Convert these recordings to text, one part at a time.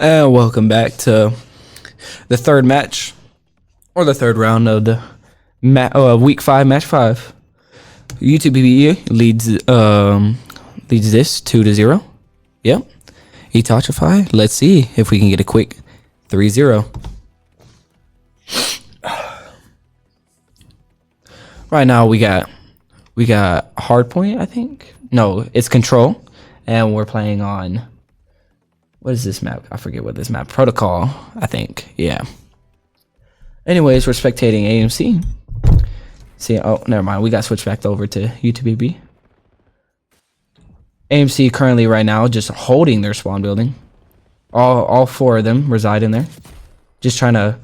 And welcome back to the third match, or the third round of the week 5, match 5. UTPB leads this 2-0. Yep. Itachify. Let's see if we can get a quick 3-0. Right now we got hardpoint, I think. No, it's control, and we're playing on. What is this map? I forget what this map. Protocol, I think. Yeah. Anyways, we're spectating AMC. See, oh, never mind. We got switched back over to UTPB. AMC currently right now just holding their spawn building. All 4 of them reside in there. Just trying to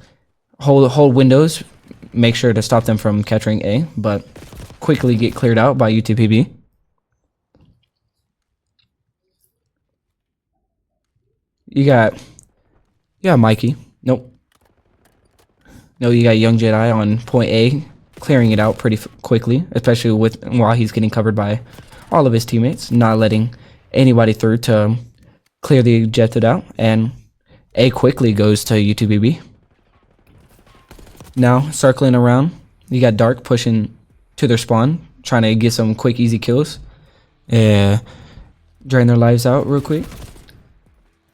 hold windows, make sure to stop them from capturing A, but quickly get cleared out by UTPB. You got Mikey. Nope. No, you got Young Jedi on point A, clearing it out pretty quickly, especially while he's getting covered by all of his teammates, not letting anybody through to clear the objective out. And A quickly goes to UTPB. Now circling around, you got Dark pushing to their spawn, trying to get some quick, easy kills. Drain their lives out real quick.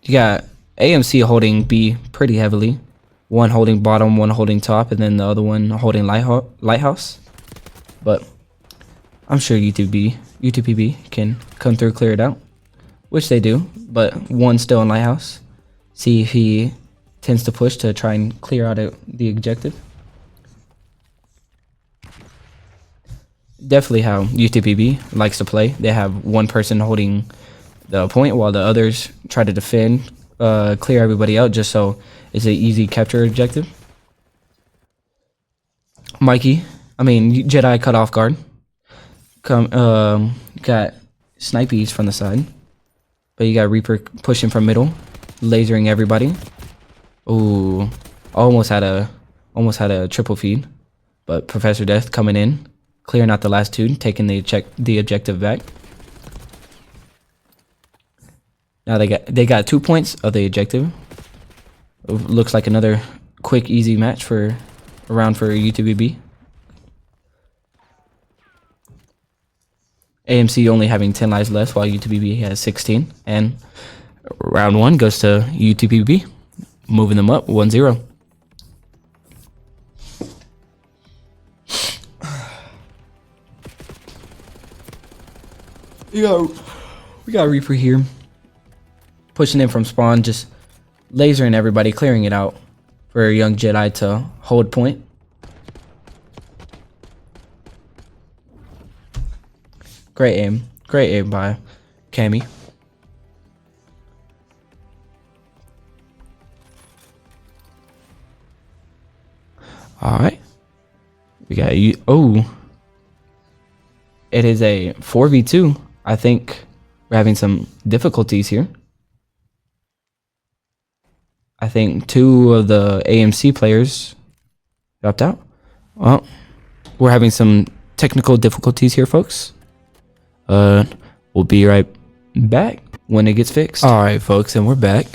You got AMC holding B pretty heavily. One holding bottom, one holding top, and then the other one holding lighthouse. But I'm sure UTPB can come through, clear it out, which they do. But one still in lighthouse. See if he tends to push to try and clear out the objective. Definitely how UTPB likes to play. They have one person holding the point while the others try to defend, clear everybody out, just so it's an easy capture objective. Jedi cut off guard. Got snipies from the side, but you got Reaper pushing from middle, lasering everybody. Ooh, almost had a triple feed, but Professor Death coming in, clearing out the last 2, taking the objective back. Now they got 2 points of the objective. Looks like another quick, easy match for UTPB. AMC only having 10 lives left, while UTPB has 16. And round 1 goes to UTPB, moving them up 1-0. We got Reaper here, pushing in from spawn, just lasering everybody, clearing it out for a Young Jedi to hold point. Great aim by Cammy. All right, we got you. Oh, it is a 4v2. I think we're having some difficulties here. I think 2 of the AMC players dropped out. Well, we're having some technical difficulties here, folks. We'll be right back when it gets fixed. All right, folks, and we're back.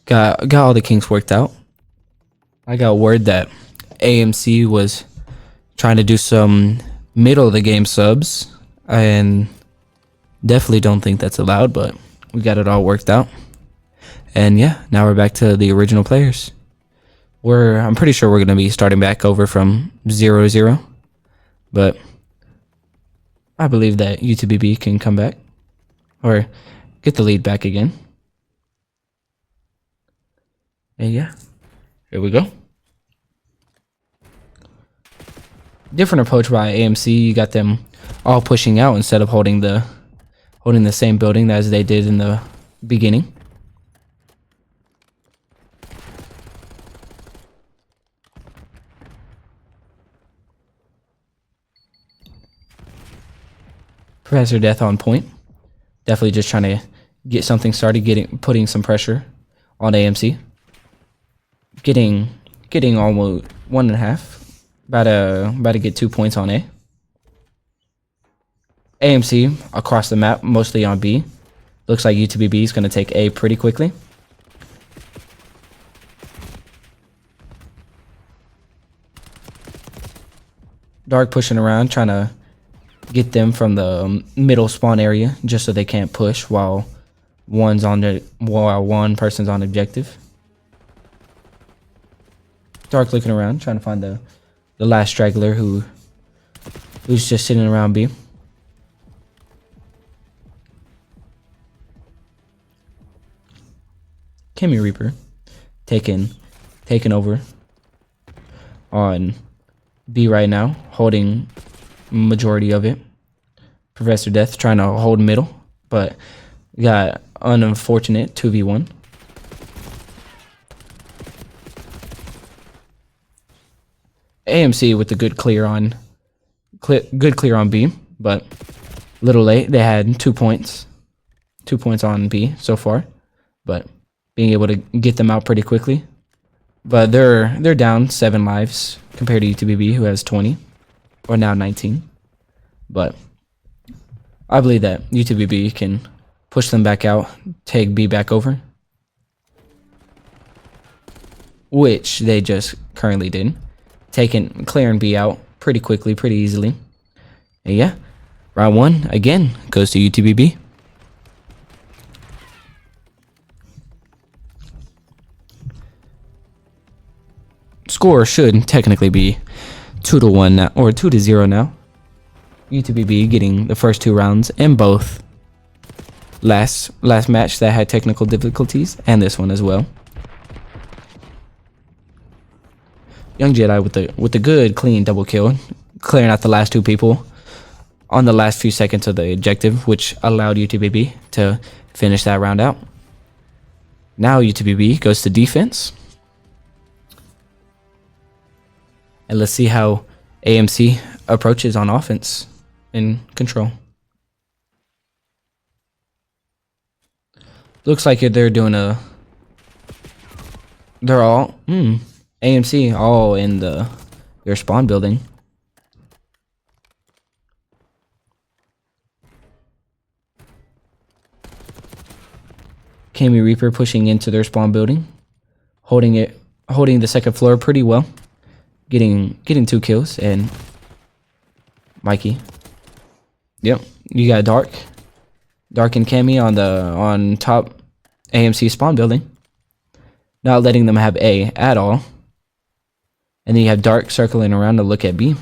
Got all the kinks worked out. I got word that AMC was trying to do some middle of the game subs, and definitely don't think that's allowed, but we got it all worked out. And yeah, now we're back to the original players. I'm pretty sure we're going to be starting back over from 0-0. But I believe that UTPB can come back or get the lead back again. And yeah, here we go. Different approach by AMC. You got them all pushing out instead of holding the same building as they did in the beginning. Professor Death on point. Definitely just trying to get something started, putting some pressure on AMC. Getting almost 1.5. About to get 2 points on A. AMC across the map, mostly on B. Looks like UTPB is going to take A pretty quickly. Dark pushing around, trying to get them from the middle spawn area, just so they can't push while one person's on objective. Dark looking around, trying to find the last straggler who's just sitting around B. Kimmy Reaper taking over on B right now, holding majority of it. Professor Death trying to hold middle, but got an unfortunate 2v1. AMC with the good clear on B, but a little late. They had 2 points on B so far, but being able to get them out pretty quickly. But they're down 7 lives compared to UTPB, who has 20, or now 19. But I believe that UTPB can push them back out, take B back over, which they just currently did. Clearing B out pretty quickly, pretty easily. And yeah, round 1 again goes to UTPB. Score should technically be 2-1 now, or 2-0 now. UTPB getting the first 2 rounds in both last match that had technical difficulties, and this one as well. Young Jedi with the good clean double kill, clearing out the last 2 people on the last few seconds of the objective, which allowed UTPB to finish that round out. Now UTPB goes to defense. And let's see how AMC approaches on offense in control. Looks like they're doing they're all AMC all in their spawn building. Kimmy Reaper pushing into their spawn building, holding the second floor pretty well. Getting 2 kills, and Mikey. Yep, you got Dark and Cammy on top AMC spawn building, not letting them have A at all. And then you have Dark circling around to look at B,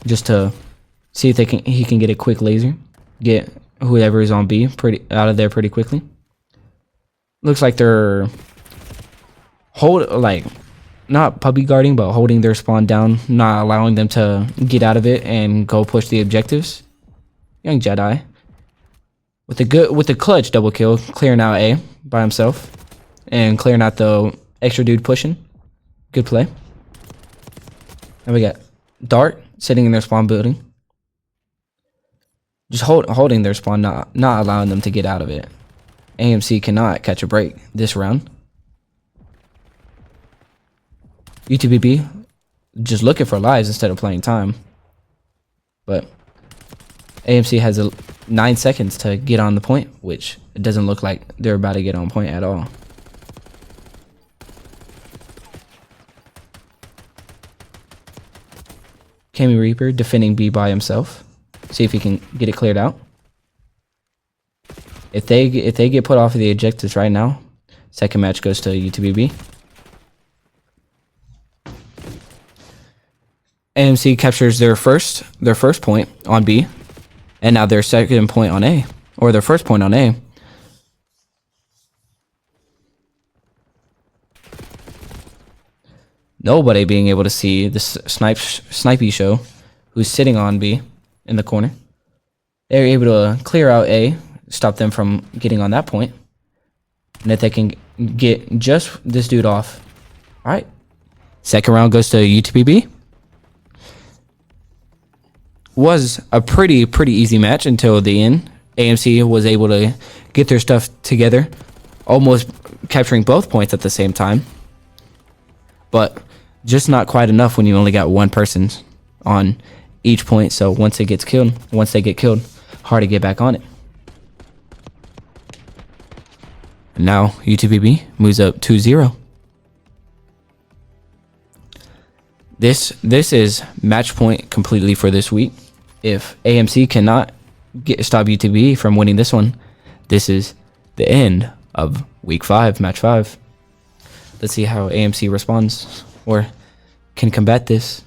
just to see if he can get a quick laser, get whoever is on B out of there pretty quickly. Looks like they're not puppy guarding, but holding their spawn down, not allowing them to get out of it and go push the objectives. Young Jedi with the clutch double kill, clearing out A by himself and clearing out the extra dude pushing. Good play. And we got Dart sitting in their spawn building, just holding their spawn, not allowing them to get out of it. AMC cannot catch a break this round. UTPB just looking for lives instead of playing time. But AMC has 9 seconds to get on the point, which it doesn't look like they're about to get on point at all. Kimmy Reaper defending B by himself. See if he can get it cleared out. If they get put off of the objectives right now, second match goes to UTPB. AMC captures their first point on B, and now their second point on A, or their first point on A. Nobody being able to see this snipey show, who's sitting on B in the corner. They're able to clear out A, stop them from getting on that point, and if they can get just this dude off. All right, second round goes to UTPB. Was a pretty easy match until the end. AMC was able to get their stuff together, almost capturing both points at the same time, but just not quite enough when you only got one person on each point. So once they get killed, hard to get back on it. And now UTPB moves up 2-0. This is match point completely for this week. If AMC cannot stop UTB from winning this one, this is the end of week 5, match 5. Let's see how AMC responds or can combat this.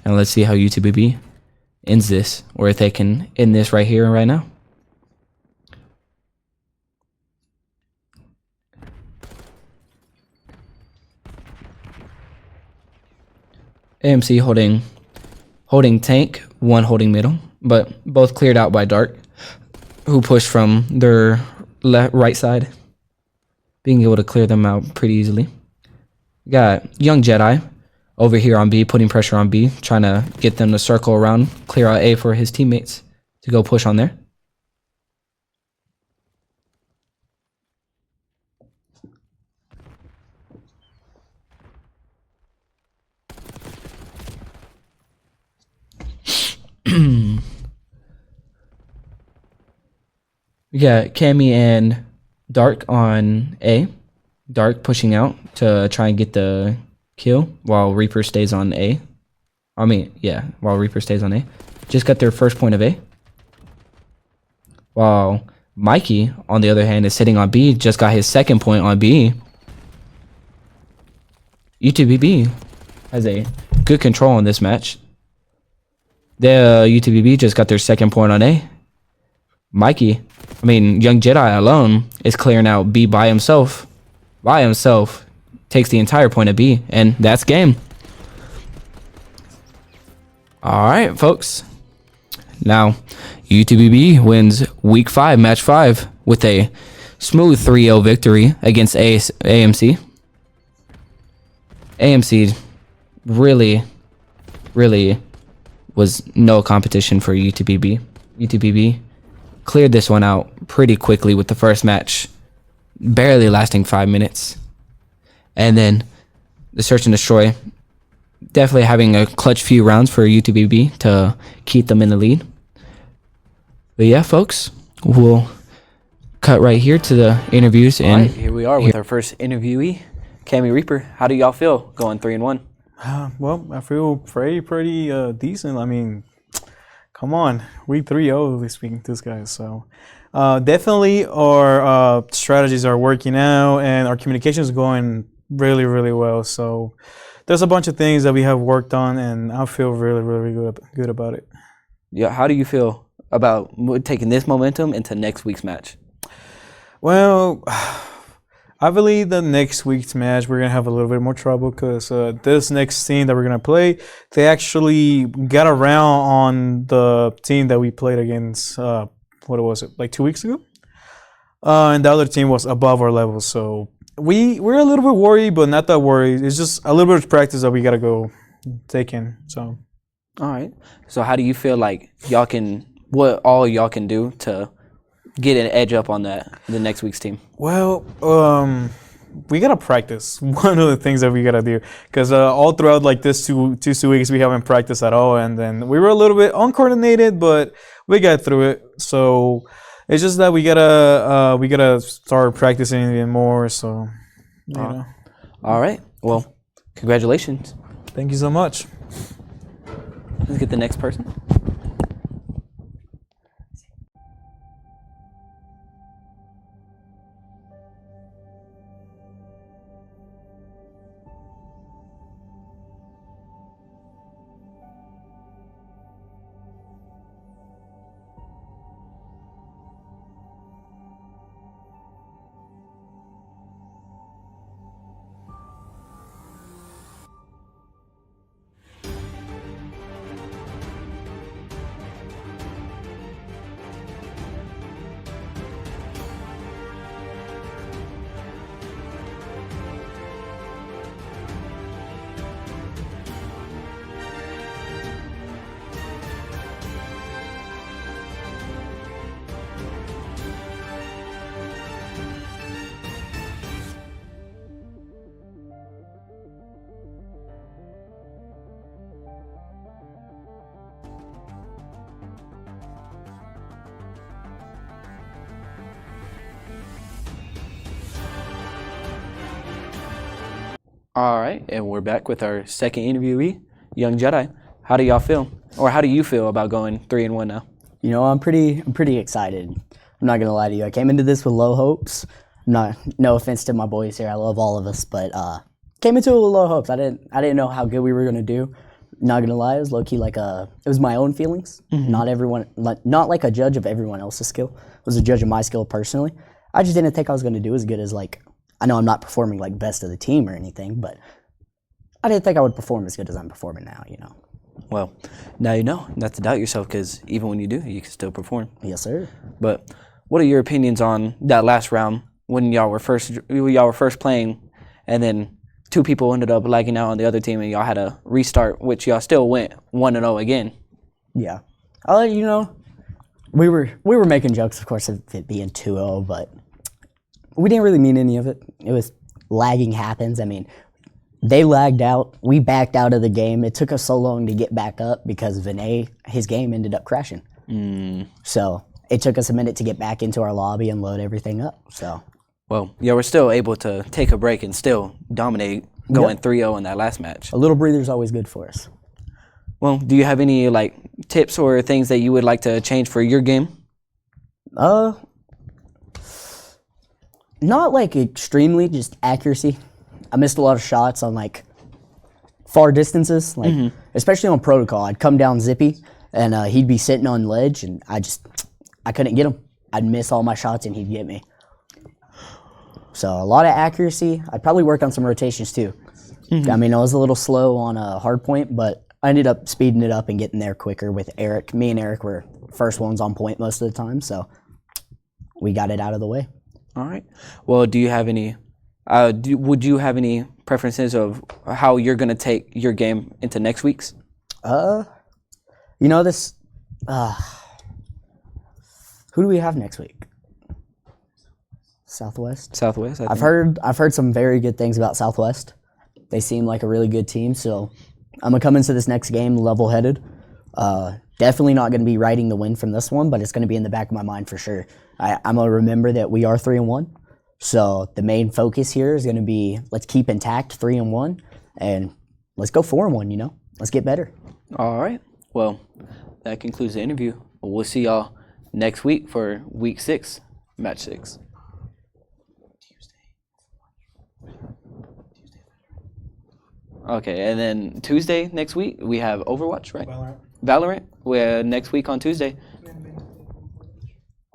And let's see how UTPB ends this, or if they can end this right here and right now. AMC holding tank, one holding middle, but both cleared out by Dark, who pushed from their right side, being able to clear them out pretty easily. Got Young Jedi over here on B, putting pressure on B, trying to get them to circle around, clear out A for his teammates to go push on there. We got Cammy and Dark on A. Dark pushing out to try and get the kill while Reaper stays on A. While Reaper stays on A. Just got their first point of A. While Mikey, on the other hand, is sitting on B, just got his second point on B. UTPB has a good control on this match. The UTPB just got their second point on A. Young Jedi alone is clearing out B by himself. Takes the entire point of B, and that's game. Alright, folks. Now, UTPB wins week 5, match 5, with a smooth 3-0 victory against AMC. AMC really was no competition for UTPB. UTPB cleared this one out pretty quickly with the first match, barely lasting 5 minutes. And then the search and destroy, definitely having a clutch few rounds for UTPB to keep them in the lead. But yeah, folks, we'll cut right here to the interviews. And right, here we are with our first interviewee, Cammy Reaper. How do y'all feel going 3-1? Well, I feel pretty decent. Come on, we 3-0 this week, this guy. So definitely our strategies are working out and our communication is going really well. So there's a bunch of things that we have worked on, and I feel really good about it. Yeah, how do you feel about taking this momentum into next week's match? Well, I believe the next week's match we're gonna have a little bit more trouble because this next team that we're gonna play, they actually got around on the team that we played against. What was it, like 2 weeks ago? And the other team was above our level, so we're a little bit worried, but not that worried. It's just a little bit of practice that we gotta go take in. So, all right. So how do you feel like what all y'all can do to get an edge up on the next week's team? Well, we gotta practice. One of the things that we gotta do, because all throughout like this two weeks we haven't practiced at all, and then we were a little bit uncoordinated, but we got through it. So it's just that we gotta start practicing even more. So you know. All right. Well, congratulations. Thank you so much. Let's get the next person. All right, and we're back with our second interviewee, Young Jedi. How do y'all feel, or how do you feel about going 3-1 now? You know, I'm pretty excited. I'm not gonna lie to you. I came into this with low hopes. No offense to my boys here. I love all of us, but came into it with low hopes. I didn't know how good we were gonna do. Not gonna lie, it was low key like it was my own feelings. Not like a judge of everyone else's skill. It was a judge of my skill personally. I just didn't think I was gonna do as good as like. I know I'm not performing like best of the team or anything, but I didn't think I would perform as good as I'm performing now. You know. Well, now you know not to doubt yourself, because even when you do, you can still perform. Yes, sir. But what are your opinions on that last round when y'all were first playing, and then two people ended up lagging out on the other team, and y'all had to restart, which y'all still went 1-0 again? Yeah. I'll let you know. We were making jokes, of course, of it being 2-0, but we didn't really mean any of it. It was lagging happens. I mean, they lagged out. We backed out of the game. It took us so long to get back up because Vinay, his game ended up crashing. So it took us a minute to get back into our lobby and load everything up. So. Well, y'all were still able to take a break and still dominate, going 3-0 in that last match. A little breather is always good for us. Well, do you have any like tips or things that you would like to change for your game? Not like extremely, just accuracy. I missed a lot of shots on like far distances, like especially on protocol. I'd come down zippy, and he'd be sitting on ledge, and I couldn't get him. I'd miss all my shots, and he'd get me. So a lot of accuracy. I'd probably work on some rotations too. I mean, I was a little slow on a hard point, but I ended up speeding it up and getting there quicker with Eric. Me and Eric were first ones on point most of the time, so we got it out of the way. All right. Well, do you have any? Would you have any preferences of how you're gonna take your game into next week's? You know this. Who do we have next week? Southwest. Southwest. I've heard some very good things about Southwest. They seem like a really good team, so I'm gonna come into this next game level-headed. Definitely not gonna be riding the win from this one, but it's gonna be in the back of my mind for sure. I'm gonna remember that we are 3-1. So the main focus here is gonna be let's keep intact 3-1, and let's go 4-1. You know, let's get better. All right. Well, that concludes the interview. We'll see y'all next week for week 6, match 6. Okay, and then Tuesday next week we have Overwatch, right? Valorant. We're next week on Tuesday.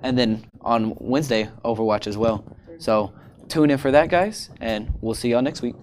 And then on Wednesday, Overwatch as well. So tune in for that, guys, and we'll see y'all next week.